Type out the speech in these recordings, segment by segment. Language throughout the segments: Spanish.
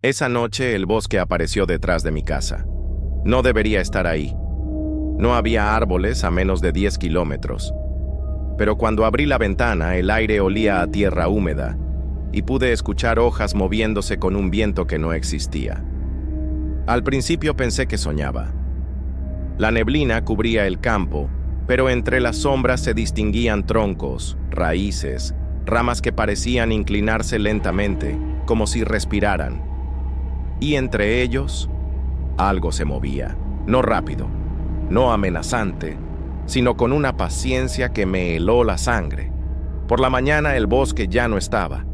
Esa noche el bosque apareció detrás de mi casa. No debería estar ahí. No había árboles a menos de 10 kilómetros. Pero cuando abrí la ventana, el aire olía a tierra húmeda y pude escuchar hojas moviéndose con un viento que no existía. Al principio pensé que soñaba. La neblina cubría el campo, pero entre las sombras se distinguían troncos, raíces, ramas que parecían inclinarse lentamente, como si respiraran. Y entre ellos, algo se movía, no rápido, no amenazante, sino con una paciencia que me heló la sangre. Por la mañana el bosque ya no estaba.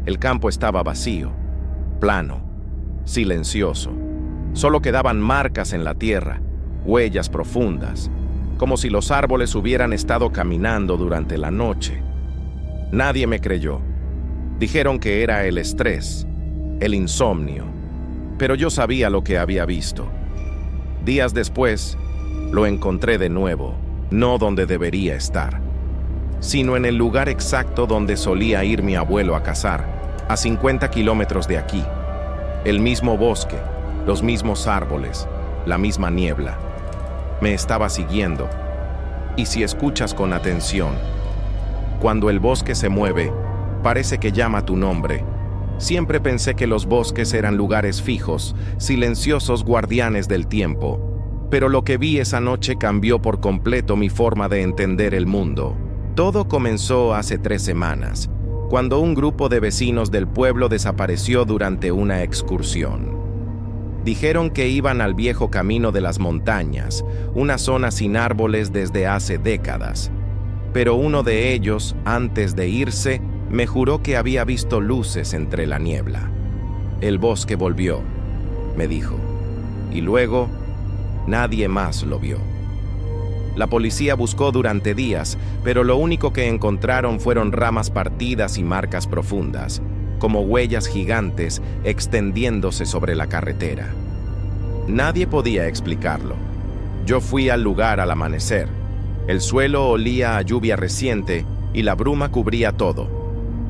El campo estaba vacío, plano, silencioso. Solo quedaban marcas en la tierra, huellas profundas, como si los árboles hubieran estado caminando durante la noche. Nadie me creyó. Dijeron que era el estrés, el insomnio, pero yo sabía lo que había visto. Días después, lo encontré de nuevo, no donde debería estar, sino en el lugar exacto donde solía ir mi abuelo a cazar, a 50 kilómetros de aquí. El mismo bosque, los mismos árboles, la misma niebla. Me estaba siguiendo. Y si escuchas con atención, cuando el bosque se mueve, parece que llama tu nombre. Siempre pensé que los bosques eran lugares fijos, silenciosos guardianes del tiempo. Pero lo que vi esa noche cambió por completo mi forma de entender el mundo. Todo comenzó hace 3 semanas, cuando un grupo de vecinos del pueblo desapareció durante una excursión. Dijeron que iban al viejo camino de las montañas, una zona sin árboles desde hace décadas. Pero uno de ellos, antes de irse, me juró que había visto luces entre la niebla. El bosque volvió, me dijo, y luego nadie más lo vio. La policía buscó durante días, pero lo único que encontraron fueron ramas partidas y marcas profundas, como huellas gigantes extendiéndose sobre la carretera. Nadie podía explicarlo. Yo fui al lugar al amanecer. El suelo olía a lluvia reciente y la bruma cubría todo.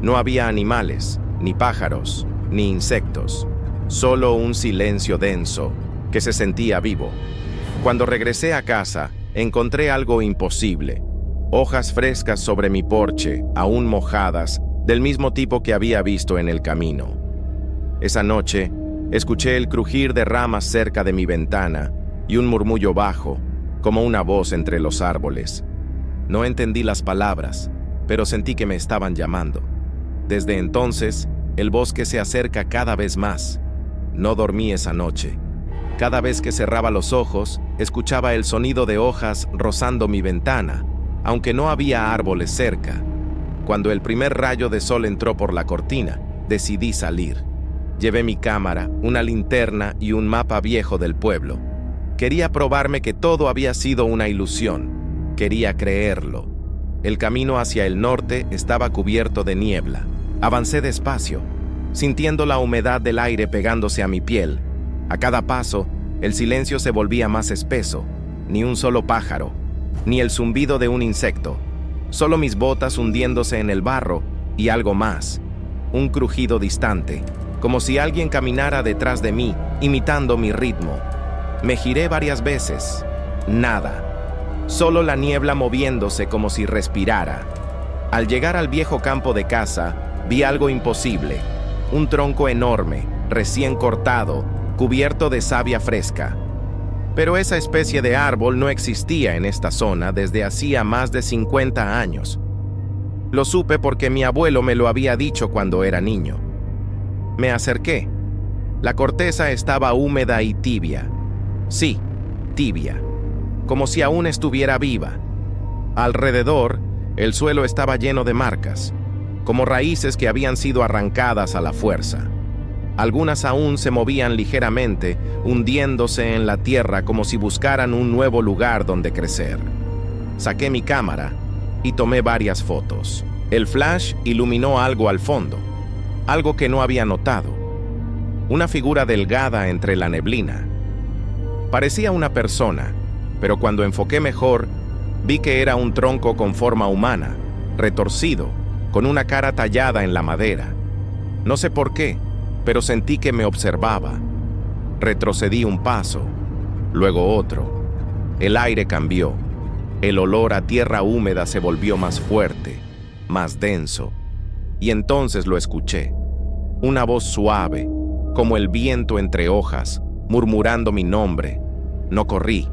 No había animales, ni pájaros, ni insectos, solo un silencio denso que se sentía vivo. Cuando regresé a casa, encontré algo imposible. Hojas frescas sobre mi porche, aún mojadas, del mismo tipo que había visto en el camino. Esa noche, escuché el crujir de ramas cerca de mi ventana y un murmullo bajo, como una voz entre los árboles. No entendí las palabras, pero sentí que me estaban llamando. Desde entonces, el bosque se acerca cada vez más. No dormí esa noche. Cada vez que cerraba los ojos, escuchaba el sonido de hojas rozando mi ventana, aunque no había árboles cerca. Cuando el primer rayo de sol entró por la cortina, decidí salir. Llevé mi cámara, una linterna y un mapa viejo del pueblo. Quería probarme que todo había sido una ilusión. Quería creerlo. El camino hacia el norte estaba cubierto de niebla. Avancé despacio, sintiendo la humedad del aire pegándose a mi piel. A cada paso, el silencio se volvía más espeso. Ni un solo pájaro, ni el zumbido de un insecto. Solo mis botas hundiéndose en el barro y algo más. Un crujido distante, como si alguien caminara detrás de mí, imitando mi ritmo. Me giré varias veces. Nada. Solo la niebla moviéndose como si respirara. Al llegar al viejo campo de casa, vi algo imposible. Un tronco enorme, recién cortado, cubierto de savia fresca. Pero esa especie de árbol no existía en esta zona desde hacía más de 50 años. Lo supe porque mi abuelo me lo había dicho cuando era niño. Me acerqué. La corteza estaba húmeda y tibia. Sí, tibia, como si aún estuviera viva. Alrededor, el suelo estaba lleno de marcas, como raíces que habían sido arrancadas a la fuerza. Algunas aún se movían ligeramente, hundiéndose en la tierra como si buscaran un nuevo lugar donde crecer. Saqué mi cámara y tomé varias fotos. El flash iluminó algo al fondo, algo que no había notado. Una figura delgada entre la neblina. Parecía una persona, pero cuando enfoqué mejor, vi que era un tronco con forma humana, retorcido, con una cara tallada en la madera. No sé por qué, pero sentí que me observaba. Retrocedí un paso, luego otro. El aire cambió. El olor a tierra húmeda se volvió más fuerte, más denso. Y entonces lo escuché. Una voz suave, como el viento entre hojas, murmurando mi nombre. No corrí,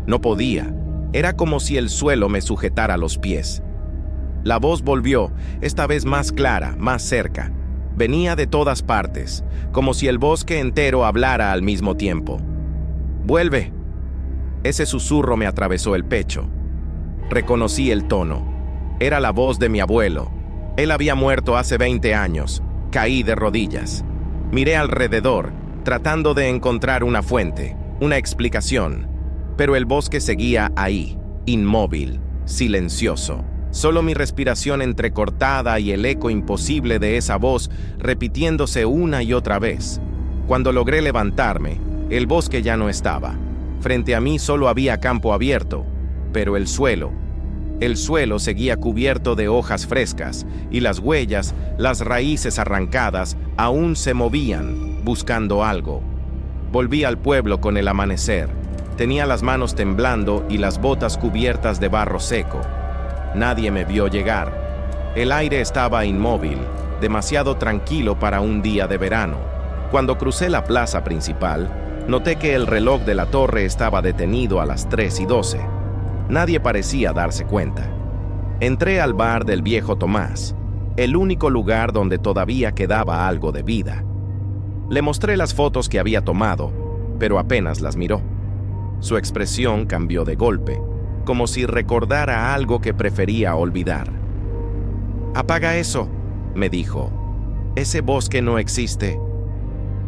no podía. Era como si el suelo me sujetara los pies. La voz volvió, esta vez más clara, más cerca. Venía de todas partes, como si el bosque entero hablara al mismo tiempo. «¡Vuelve!». Ese susurro me atravesó el pecho. Reconocí el tono. Era la voz de mi abuelo. Él había muerto hace 20 años. Caí de rodillas. Miré alrededor, tratando de encontrar una fuente, una explicación. Pero el bosque seguía ahí, inmóvil, silencioso. Solo mi respiración entrecortada y el eco imposible de esa voz repitiéndose una y otra vez. Cuando logré levantarme, el bosque ya no estaba. Frente a mí solo había campo abierto, pero el suelo seguía cubierto de hojas frescas y las huellas, las raíces arrancadas, aún se movían, buscando algo. Volví al pueblo con el amanecer. Tenía las manos temblando y las botas cubiertas de barro seco. Nadie me vio llegar. El aire estaba inmóvil, demasiado tranquilo para un día de verano. Cuando crucé la plaza principal, noté que el reloj de la torre estaba detenido a las 3:12. Nadie parecía darse cuenta. Entré al bar del viejo Tomás, el único lugar donde todavía quedaba algo de vida. Le mostré las fotos que había tomado, pero apenas las miró. Su expresión cambió de golpe, como si recordara algo que prefería olvidar. «Apaga eso», me dijo. «Ese bosque no existe».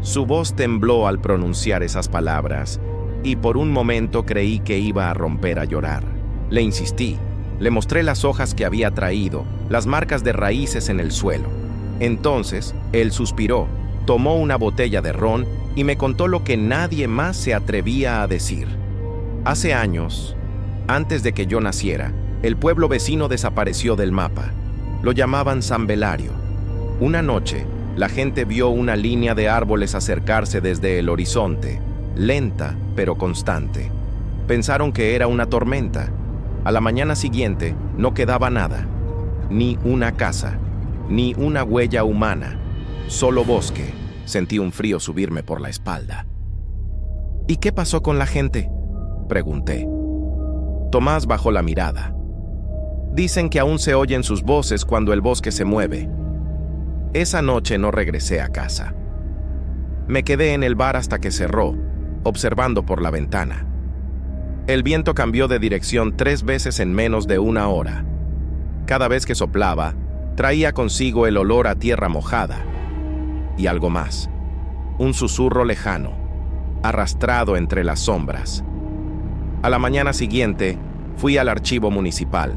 Su voz tembló al pronunciar esas palabras, y por un momento creí que iba a romper a llorar. Le insistí. Le mostré las hojas que había traído, las marcas de raíces en el suelo. Entonces, él suspiró, tomó una botella de ron y me contó lo que nadie más se atrevía a decir. Hace años, antes de que yo naciera, el pueblo vecino desapareció del mapa. Lo llamaban San Belario. Una noche, la gente vio una línea de árboles acercarse desde el horizonte, lenta pero constante. Pensaron que era una tormenta. A la mañana siguiente no quedaba nada, ni una casa, ni una huella humana, solo bosque. Sentí un frío subirme por la espalda. «¿Y qué pasó con la gente?», pregunté. Tomás bajó la mirada. «Dicen que aún se oyen sus voces cuando el bosque se mueve». Esa noche no regresé a casa. Me quedé en el bar hasta que cerró, observando por la ventana. El viento cambió de dirección 3 veces en menos de una hora. Cada vez que soplaba, traía consigo el olor a tierra mojada. Y algo más, un susurro lejano, arrastrado entre las sombras. A la mañana siguiente, fui al archivo municipal.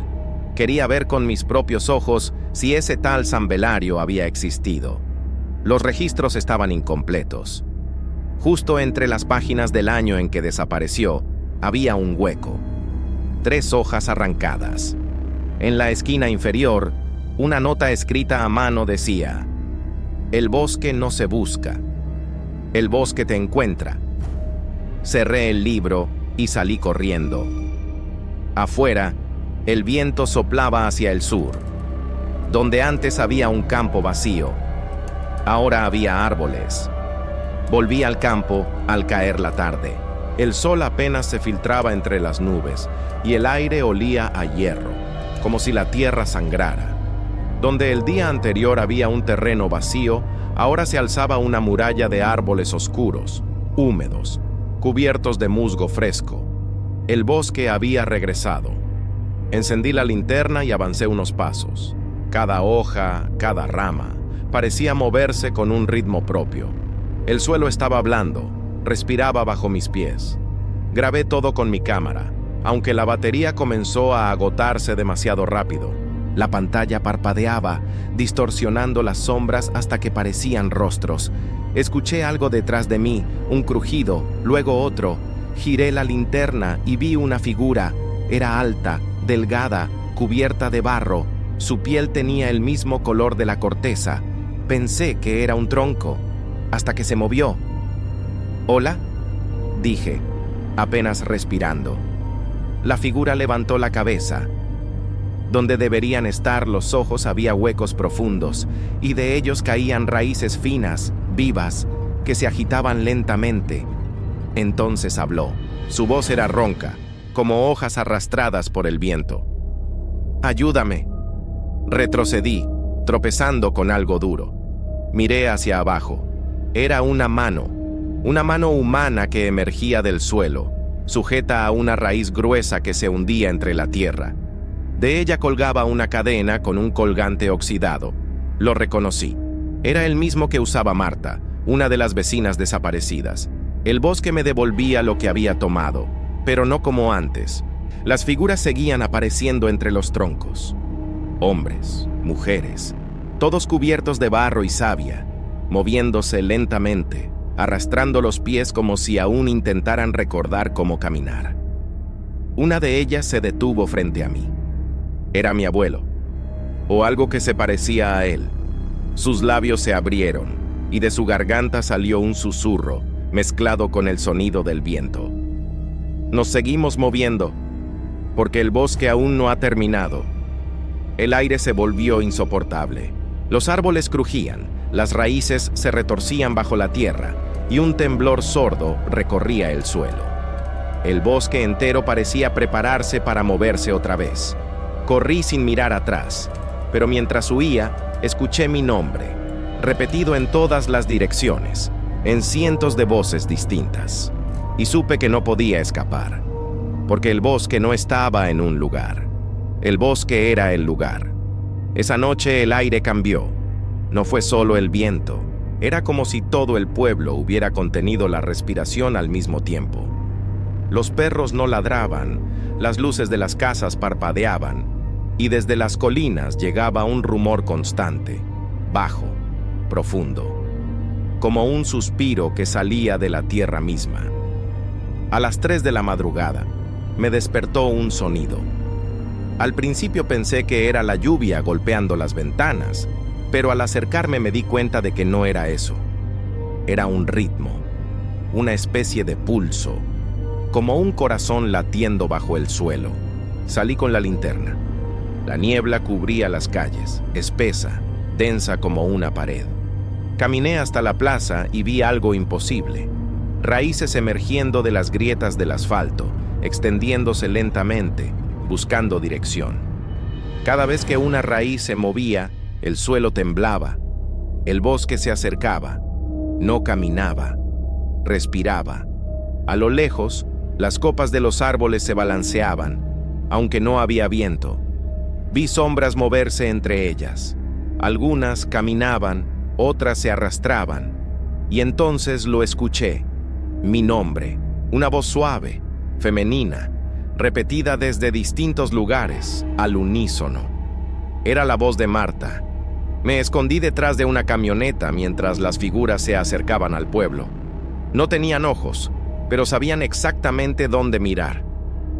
Quería ver con mis propios ojos si ese tal San Belario había existido. Los registros estaban incompletos. Justo entre las páginas del año en que desapareció, había un hueco. 3 hojas arrancadas. En la esquina inferior, una nota escrita a mano decía: «El bosque no se busca. El bosque te encuentra». Cerré el libro y salí corriendo. Afuera, el viento soplaba hacia el sur. Donde antes había un campo vacío, ahora había árboles. Volví al campo al caer la tarde. El sol apenas se filtraba entre las nubes y el aire olía a hierro, como si la tierra sangrara. Donde el día anterior había un terreno vacío, ahora se alzaba una muralla de árboles oscuros, húmedos, cubiertos de musgo fresco. El bosque había regresado. Encendí la linterna y avancé unos pasos. Cada hoja, cada rama, parecía moverse con un ritmo propio. El suelo estaba blando, respiraba bajo mis pies. Grabé todo con mi cámara, aunque la batería comenzó a agotarse demasiado rápido. La pantalla parpadeaba, distorsionando las sombras hasta que parecían rostros. Escuché algo detrás de mí, un crujido, luego otro. Giré la linterna y vi una figura. Era alta, delgada, cubierta de barro. Su piel tenía el mismo color de la corteza. Pensé que era un tronco. hasta que se movió. «¿Hola?», dije, apenas respirando. La figura levantó la cabeza. Donde deberían estar los ojos había huecos profundos, y de ellos caían raíces finas, vivas, que se agitaban lentamente. Entonces habló. Su voz era ronca, como hojas arrastradas por el viento. «Ayúdame». Retrocedí, tropezando con algo duro. Miré hacia abajo. Era una mano humana que emergía del suelo, sujeta a una raíz gruesa que se hundía entre la tierra. De ella colgaba una cadena con un colgante oxidado. Lo reconocí. Era el mismo que usaba Marta, una de las vecinas desaparecidas. El bosque me devolvía lo que había tomado, pero no como antes. Las figuras seguían apareciendo entre los troncos. Hombres, mujeres, todos cubiertos de barro y savia, moviéndose lentamente, arrastrando los pies como si aún intentaran recordar cómo caminar. Una de ellas se detuvo frente a mí. Era mi abuelo, o algo que se parecía a él. Sus labios se abrieron, y de su garganta salió un susurro, mezclado con el sonido del viento. Nos seguimos moviendo, porque el bosque aún no ha terminado. El aire se volvió insoportable. Los árboles crujían, las raíces se retorcían bajo la tierra, y un temblor sordo recorría el suelo. El bosque entero parecía prepararse para moverse otra vez. Corrí sin mirar atrás, pero mientras huía, escuché mi nombre, repetido en todas las direcciones, en cientos de voces distintas, y supe que no podía escapar, porque el bosque no estaba en un lugar. El bosque era el lugar. Esa noche el aire cambió. No fue solo el viento, era como si todo el pueblo hubiera contenido la respiración al mismo tiempo. Los perros no ladraban, las luces de las casas parpadeaban, y desde las colinas llegaba un rumor constante, bajo, profundo, como un suspiro que salía de la tierra misma. A las 3 de la madrugada, me despertó un sonido. Al principio pensé que era la lluvia golpeando las ventanas, pero al acercarme me di cuenta de que no era eso. Era un ritmo, una especie de pulso, como un corazón latiendo bajo el suelo. Salí con la linterna. La niebla cubría las calles, espesa, densa como una pared. Caminé hasta la plaza y vi algo imposible. Raíces emergiendo de las grietas del asfalto, extendiéndose lentamente, buscando dirección. Cada vez que una raíz se movía, el suelo temblaba. El bosque se acercaba. No caminaba. Respiraba. A lo lejos, las copas de los árboles se balanceaban, aunque no había viento. Vi sombras moverse entre ellas. Algunas caminaban, otras se arrastraban. Y entonces lo escuché. Mi nombre, una voz suave, femenina, repetida desde distintos lugares, al unísono. Era la voz de Marta. Me escondí detrás de una camioneta mientras las figuras se acercaban al pueblo. No tenían ojos, pero sabían exactamente dónde mirar.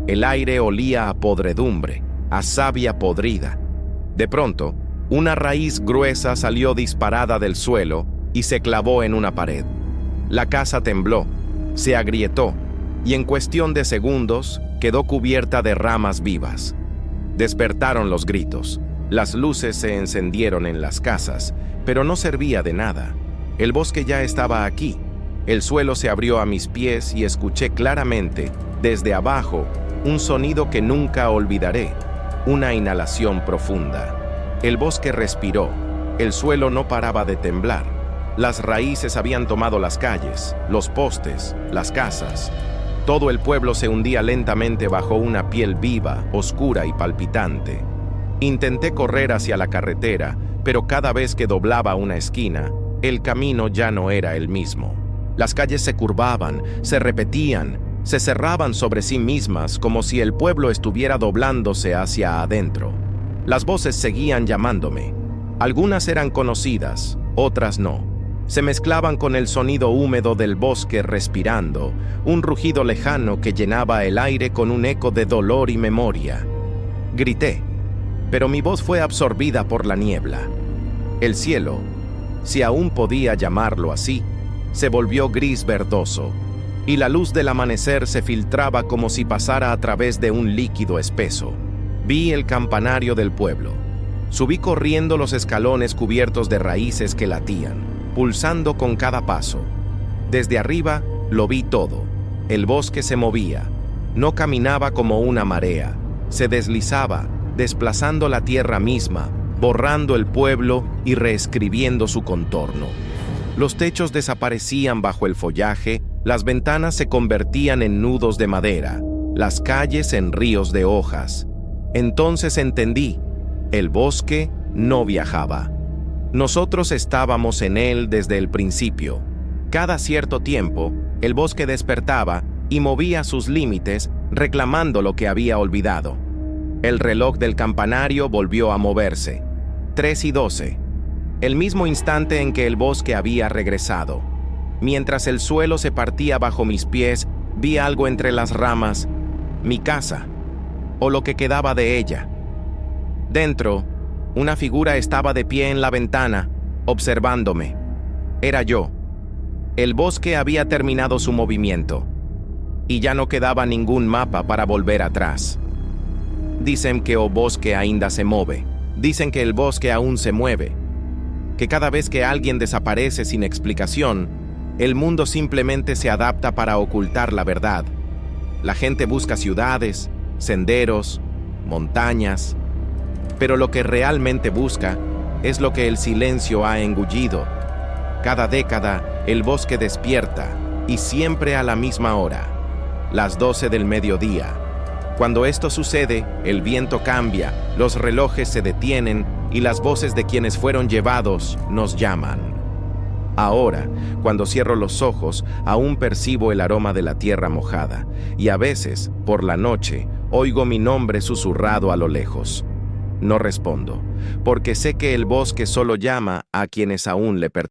El aire olía a podredumbre, a savia podrida. De pronto, una raíz gruesa salió disparada del suelo y se clavó en una pared. La casa tembló, se agrietó, y en cuestión de segundos quedó cubierta de ramas vivas. Despertaron los gritos. Las luces se encendieron en las casas, pero no servía de nada. El bosque ya estaba aquí. El suelo se abrió a mis pies y escuché claramente, desde abajo, un sonido que nunca olvidaré, una inhalación profunda. El bosque respiró, el suelo no paraba de temblar. Las raíces habían tomado las calles, los postes, las casas. Todo el pueblo se hundía lentamente bajo una piel viva, oscura y palpitante. Intenté correr hacia la carretera, pero cada vez que doblaba una esquina, el camino ya no era el mismo. Las calles se curvaban, se repetían, se cerraban sobre sí mismas como si el pueblo estuviera doblándose hacia adentro. Las voces seguían llamándome. Algunas eran conocidas, otras no. Se mezclaban con el sonido húmedo del bosque respirando, un rugido lejano que llenaba el aire con un eco de dolor y memoria. Grité, pero mi voz fue absorbida por la niebla. El cielo, si aún podía llamarlo así, se volvió gris verdoso, y la luz del amanecer se filtraba como si pasara a través de un líquido espeso. Vi el campanario del pueblo. Subí corriendo los escalones cubiertos de raíces que latían, pulsando con cada paso. Desde arriba lo vi todo. El bosque se movía. No caminaba como una marea. Se deslizaba, desplazando la tierra misma, borrando el pueblo y reescribiendo su contorno. Los techos desaparecían bajo el follaje, las ventanas se convertían en nudos de madera, las calles en ríos de hojas. Entonces entendí, el bosque no viajaba. Nosotros estábamos en él desde el principio. Cada cierto tiempo, el bosque despertaba y movía sus límites, reclamando lo que había olvidado. El reloj del campanario volvió a moverse. 3:12. El mismo instante en que el bosque había regresado. Mientras el suelo se partía bajo mis pies, vi algo entre las ramas. Mi casa, o lo que quedaba de ella. Dentro, una figura estaba de pie en la ventana, observándome. Era yo. El bosque había terminado su movimiento, y ya no quedaba ningún mapa para volver atrás. Dicen que o bosque ainda se mueve. Dicen que el bosque aún se mueve. Que cada vez que alguien desaparece sin explicación, el mundo simplemente se adapta para ocultar la verdad. La gente busca ciudades, senderos, montañas, pero lo que realmente busca es lo que el silencio ha engullido. Cada década, el bosque despierta, y siempre a la misma hora, las 12 del mediodía. Cuando esto sucede, el viento cambia, los relojes se detienen y las voces de quienes fueron llevados nos llaman. Ahora, cuando cierro los ojos, aún percibo el aroma de la tierra mojada, y a veces, por la noche, oigo mi nombre susurrado a lo lejos. No respondo, porque sé que el bosque solo llama a quienes aún le pertenecen.